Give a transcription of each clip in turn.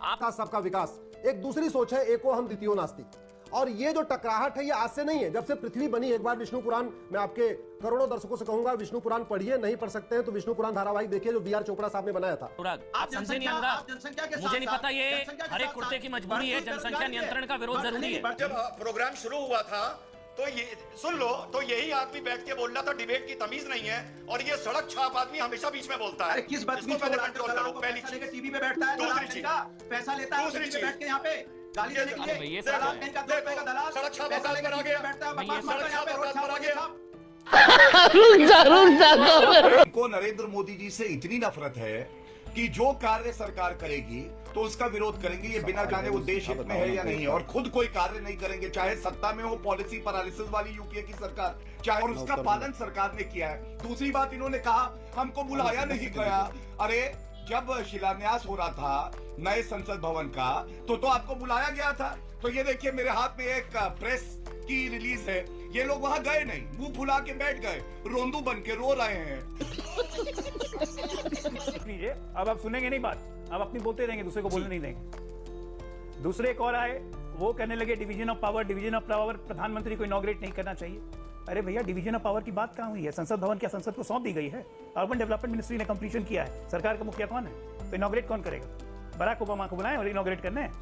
आपका सबका विकास, एक दूसरी सोच है एको हम द्वितीयो नास्ति। और ये जो टकराहट है ये आज से नहीं है, जब से पृथ्वी बनी। एक बार विष्णु पुराण, मैं आपके करोड़ों दर्शकों से कहूंगा विष्णु पुराण पढ़िए, नहीं पढ़ सकते हैं तो विष्णु पुराण धारावाहिक देखिए जो बी आर चोपड़ा साहब ने बनाया था। आप समझे नहीं अनुराग, मुझे नहीं पता, ये हर एक कुर्ते की मजबूरी है, जनसंख्या नियंत्रण का विरोध जरूरी है। जब प्रोग्राम शुरू हुआ था तो ये सुन लो, तो यही आदमी बैठ के बोल रहा था डिबेट की तमीज नहीं है, और ये सड़क छाप आदमी हमेशा बीच में बोलता है। अरे किस बात में कंट्रोल करो, पहली चीज टीवी पे बैठता है, दूसरी चीज पैसा लेता है, दूसरी चीज बैठ के यहाँ पे गाली देने के लिए, दलाल कहीं का 2 रुपए का दलाल सड़क छाप बैठता है, को नरेंद्र मोदी जी से इतनी नफरत है कि जो कार्य सरकार करेगी तो उसका विरोध करेंगे, ये बिना जाने वो देश हित में है या नहीं है, और खुद कोई कार्य नहीं करेंगे, चाहे सत्ता में हो पॉलिसी पैरालिसिस वाली यूपीए की सरकार, चाहे, और उसका पालन सरकार ने किया है। दूसरी बात, इन्होंने कहा हमको बुलाया नहीं गया। अरे जब शिलान्यास हो रहा था नए संसद भवन का तो आपको बुलाया गया था। तो ये देखिए मेरे हाथ में एक प्रेस की रिलीज है, ये लोग वहां गए नहीं, मुंह फुला के बैठ गए, रोंदू बन के रो रहे हैं। अब आप सुनेंगे नहीं बात, अब अपनी बोलते रहेंगे, दूसरे को बोलने नहीं देंगे। दूसरे एक और आए, वो कहने लगे डिवीजन ऑफ पावर प्रधानमंत्री को इनॉग्रेट नहीं करना चाहिए। अरे भैया, डिवीजन ऑफ पावर की बात कहां हुई है? संसद भवन क्या संसद को सौंप दी गई है? अर्बन डेवलपमेंट मिनिस्ट्री ने कंप्लीशन किया है, सरकार का मुखिया कौन है? तो इनॉग्रेट कौन करेगा? बराक ओबामा को बुलाएं और इनॉग्रेट करने हैं।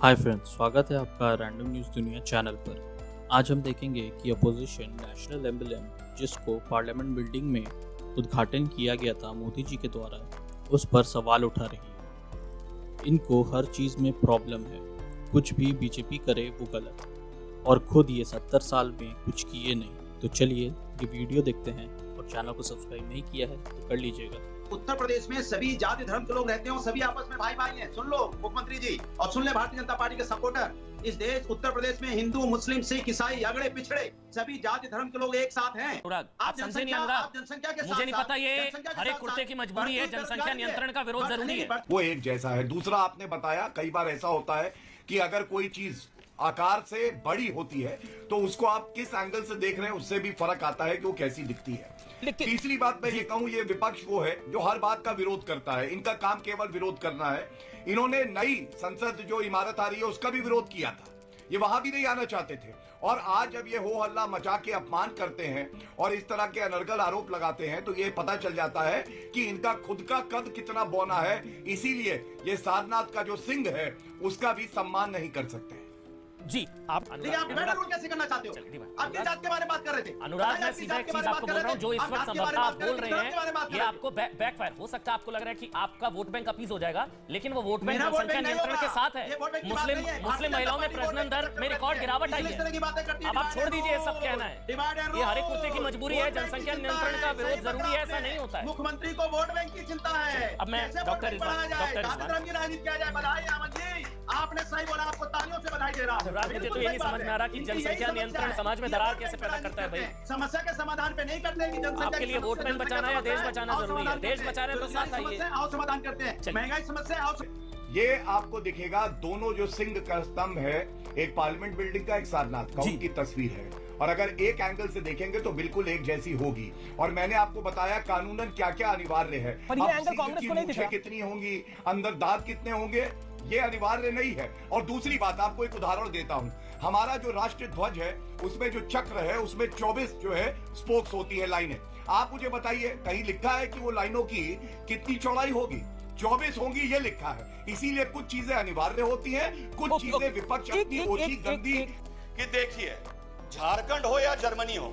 हाय फ्रेंड्स, स्वागत है आपका रैंडम न्यूज़ दुनिया चैनल पर। आज हम देखेंगे कि अपोजिशन नेशनल एम्बलम, जिसको पार्लियामेंट बिल्डिंग में उद्घाटन किया गया था मोदी जी के द्वारा, उस पर सवाल उठा रही है। इनको हर चीज़ में प्रॉब्लम है, कुछ भी बीजेपी करे वो गलत, और खुद ये 70 साल में कुछ किए नहीं। तो चलिए ये वीडियो देखते हैं, और चैनल को सब्सक्राइब नहीं किया है तो कर लीजिएगा। उत्तर प्रदेश में सभी जाति धर्म के लोग रहते हैं और सभी आपस में भाई भाई हैं। सुन लो मुख्यमंत्री जी, और सुन ले भारतीय जनता पार्टी के सपोर्टर, इस देश उत्तर प्रदेश में हिंदू मुस्लिम सिख ईसाई अगड़े पिछड़े सभी जाति धर्म के लोग एक साथ हैं। आप समझे नहीं अनुराग, जनसंख्या के मुझे नहीं पता, ये हर एक कुर्ते की मजबूरी है, जनसंख्या नियंत्रण का विरोध जरूरी है। वो एक जैसा है। दूसरा, आपने बताया कई बार ऐसा होता है कि अगर कोई चीज आकार से बड़ी होती है तो उसको आप किस एंगल से देख रहे हैं उससे भी फर्क आता है कि वो कैसी दिखती है। तीसरी बात मैं ये कहूं, ये विपक्ष वो है जो हर बात का विरोध करता है, इनका काम केवल विरोध करना है। इन्होंने नई संसद जो इमारत आ रही है उसका भी विरोध किया था, ये वहां भी नहीं आना चाहते थे, और आज जब ये हो हल्ला मचा के अपमान करते हैं और इस तरह के अनर्गल आरोप लगाते हैं तो ये पता चल जाता है कि इनका खुद का कद कितना बौना है। इसीलिए ये सारनाथ का जो सिंह है उसका भी सम्मान नहीं कर सकते। जी आप कैसे करना चाहते हो? आप किस जात के बारे में बात कर रहे थे? अनुराग, मैं सीधा एक चीज आपको बोल रहा हूँ, जो इस वक्त संभवतः आप बोल रहे हैं ये आपको बैकफायर हो सकता है। आपको लग रहा है कि आपका वोट बैंक अपीज हो जाएगा, लेकिन वो वोट बैंक जनसंख्या नियंत्रण के साथ है। मुस्लिम महिलाओं में प्रजनन दर में रिकॉर्ड गिरावट आई है। अब आप छोड़ दीजिए सब कहना है, ये हर एक कुत्ते की मजबूरी है, जनसंख्या नियंत्रण का विरोध जरूरी है, ऐसा नहीं होता है। मुख्यमंत्री को वोट बैंक की चिंता है। अब मैं डॉक्टर आपने सही बोला, आपको तालियों से बधाई दे रहा हूं। मुझे तो ये नहीं समझ में आ रहा कि जनसंख्या नियंत्रण समाज में दरार कैसे पैदा करता है भाई। समस्या के समाधान पे नहीं करते कि जनसंख्या आपके लिए वोट बैंक बचाना या देश बचाना जरूरी है। देश बचा रहे तो साथ आइए, आओ समाधान करते हैं। महंगाई समस्या आओ। ये आपको दिखेगा दोनों जो सिंह का स्तंभ है, एक पार्लियामेंट बिल्डिंग का, एक सारनाथ का, उनकी तस्वीर है, और अगर एक एंगल से देखेंगे तो बिल्कुल एक जैसी होगी। और मैंने आपको बताया कानूनन क्या क्या अनिवार्य है, कितनी होंगी, अंदर दांत कितने होंगे, ये अनिवार्य नहीं है। और दूसरी बात, आपको एक उदाहरण देता हूं, हमारा जो राष्ट्रीय ध्वज है उसमें जो चक्र है उसमें 24 जो है स्पोक्स होती है, लाइनें। आप मुझे बताइए कहीं लिखा है कि वो लाइनों की कितनी चौड़ाई होगी? 24 होंगी, ये लिखा है। इसीलिए कुछ चीजें अनिवार्य होती हैं, कुछ चीजें विपक्ष अपनी ओछी गंदी। कि देखिए, झारखंड हो या जर्मनी हो,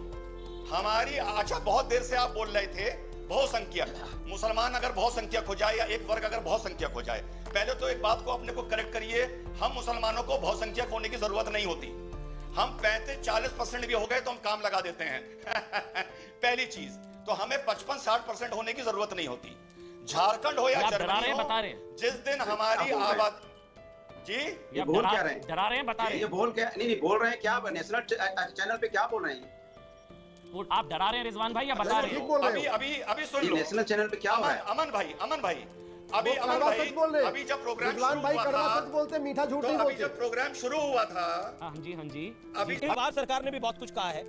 हमारी, अच्छा बहुत देर से आप बोल रहे थे बहुसंख्यक, मुसलमान अगर बहुसंख्यक हो जाए या एक वर्ग अगर बहुसंख्यक हो जाए, पहले तो एक बात को अपने को करेक्ट करिए, हम मुसलमानों को बहुसंख्यक होने की जरूरत नहीं होती। हम 35-40% भी हो गए तो हम काम लगा देते हैं। पहली चीज तो हमें 55-60% होने की जरूरत नहीं होती। झारखंड हो या जर्मनी हो, जिस दिन हमारी आबादी, जी ये बोल क्या रहे हैं? डरा रहे हैं, बता रहे हैं। ये बोल क्या नहीं बोल रहे हैं, क्या नेशनल चैनल पे क्या बोल रहे हैं? आप डरा रहे हैं रिजवान भाई या बता रहे हैं? अभी सुन लो, नेशनल चैनल पे क्या हो रहा है? अमन भाई अभी जब प्रोग्राम रिजवान भाई कड़वा सच बोलते, मीठा झूठ नहीं बोलते। जब प्रोग्राम शुरू हुआ था, हाँ जी, अभी भारत सरकार ने भी बहुत कुछ कहा है,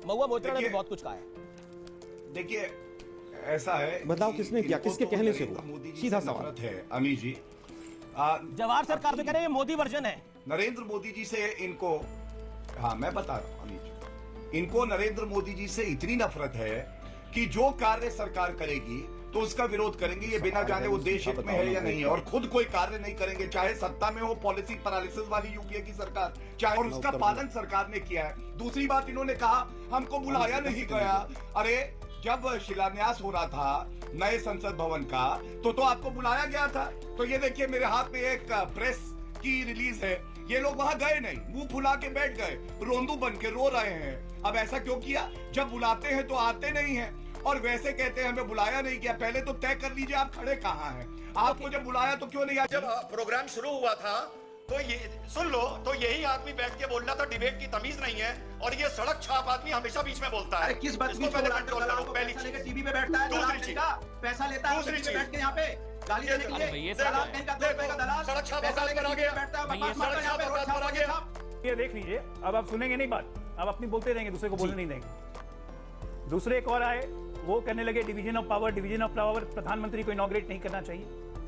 महुआ मोइत्रा ने भी बहुत कुछ कहा है। देखिए, ऐसा है, बदलाव किसने किया, इनको किसके तो कहने से नरेंद्र हुआ? मोदी जी सीधा से सवाल नफरत है अमीर जी। जवाहर सरकार तो कह रहे हैं मोदी वर्जन है। नरेंद्र मोदी जी से इनको, हाँ मैं बता रहा हूँ अमीर जी, इनको नरेंद्र मोदी जी से इतनी नफरत है कि जो कार्य सरकार करेगी तो उसका विरोध करेंगे, ये बिना जाने वो देश हित में है या नहीं है, और खुद कोई कार्य नहीं करेंगे, चाहे सत्ता में हो पॉलिसी पैरालिसिस वाली यूपीए की सरकार, चाहे, और उसका पालन सरकार ने किया है। दूसरी बात, इन्होंने कहा हमको बुलाया नहीं गया। अरे जब शिलान्यास हो रहा था नए संसद भवन का तो आपको बुलाया गया था। तो ये देखिए मेरे हाथ में एक प्रेस की रिलीज है, ये लोग वहां गए नहीं, मुंह फुला के बैठ गए, रोंदू बन के रो रहे हैं। अब ऐसा क्यों किया? जब बुलाते हैं तो आते नहीं हैं, और वैसे कहते हैं हमें बुलाया नहीं गया। पहले तो तय कर लीजिए आप खड़े कहाँ हैं, आपको जब बुलाया तो क्यों नहीं आया? जब प्रोग्राम शुरू हुआ था तो ये सुन लो, तो यही आदमी बैठ के बोल रहा था डिबेट की तमीज नहीं है, और ये सड़क छाप आदमी हमेशा बीच में बोलता है। अरे किस बात इसको पहले कंट्रोल करो, पहली चीज। टीवी पे बैठता है, दूसरी चीज, पैसा लेता है, दूसरी चीज, बैठ के यहाँ पे गाली देने के लिए दलाल कहीं का, दो का दलाल, सड़क छाप पैसा लेकर आ गया, बैठता है, ये सड़क छाप आ गया। ये देख लीजिए, अब आप सुनेंगे नहीं बात, अब अपनी बोलते रहेंगे, दूसरे को बोलने नहीं देंगे। दूसरे एक और आए, वो कहने लगे डिवीजन ऑफ पावर प्रधानमंत्री को इनॉग्रेट नहीं करना चाहिए।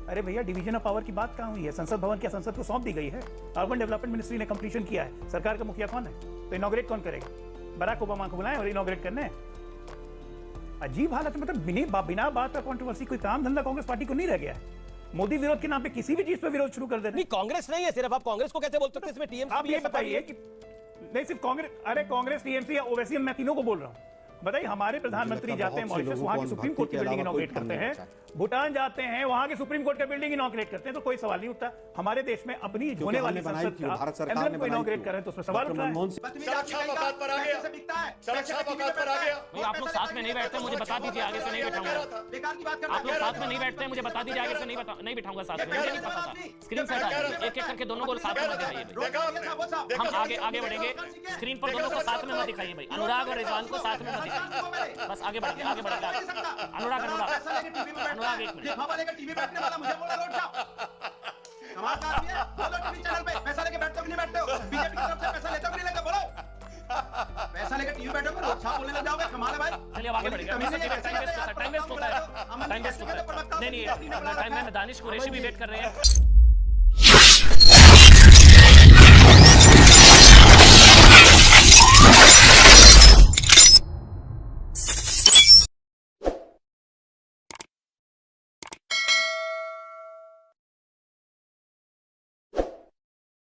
अरे भैया, डिवीजन ऑफ पावर की बात कहाँ हुई है? संसद भवन क्या संसद को सौंप दी गई है? अर्बन डेवलपमेंट मिनिस्ट्री ने कंप्लीशन किया है, सरकार का मुखिया कौन है? तो इनॉग्रेट कौन करेगा? बराक ओबामा को बुलाएं और इनॉग्रेट करने। अजीब हालत, मतलब बिना बात का कंट्रोवर्सी, कोई काम धंधा कांग्रेस पार्टी को नहीं रह गया है। मोदी विरोध के नाम पे किसी भी चीज पे विरोध शुरू कर देना। नहीं, कांग्रेस नहीं है सिर्फ, आप कांग्रेस को कैसे बोल सकते हैं? इसमें टीएमसी आप ये बताइए कि नहीं सिर्फ कांग्रेस, अरे कांग्रेस, टीएमसी या ओवैसी, मैं तीनों को बोल रहा हूँ। बताइए, हमारे प्रधानमंत्री जाते हैं मॉरिशस, वहां की सुप्रीम कोर्ट की बिल्डिंग इनॉग्रेट करते हैं, भूटान जाते हैं, वहां की सुप्रीम कोर्ट की बिल्डिंग इनॉग्रेट करते हैं, तो कोई सवाल नहीं उठता। हमारे देश में अपनी होने वाली संसद का एम्ब्लम को इनॉग्रेट कर रहे हैं तो उसमें सवाल उठ रहा है। आप लोग साथ में नहीं बैठते, मुझे बता दीजिए, आगे से नहीं बैठाऊंगा। आप लोग साथ में नहीं बैठते, मुझे बता दीजिए, आगे से नहीं बैठाऊंगा साथ में। मुझे नहीं पता था, स्क्रीन से हटा दीजिए, एक एक करके दोनों को साथ में मत दिखाइए। हम आगे बढ़ेंगे, स्क्रीन पर दोनों को साथ में मत दिखाइए भाई, अनुराग और रिजवान को साथ में मत दिखाइए। बस आगे बढ़ेंगे, आगे बढ़ेंगे। अनुराग एक मिनट, टीवी बैठने वाला मुझे बोला रोड छाप। कमाल का आदमी है, बोलो टीवी चैनल पे पैसा लेके बैठते हो कि नहीं बैठते हो? बीजेपी की तरफ से पैसा लेते हो कि नहीं लेते? बोलो, पैसा लेके टीवी बैठोगे, रोड छाप बोलने लग जाओगे, कमाल है भाई। चलिए अब आगे बढ़ेंगे। टाइम वेस्ट होता है। नहीं, टाइम में दानिश कुरैशी भी वेट कर रहे हैं।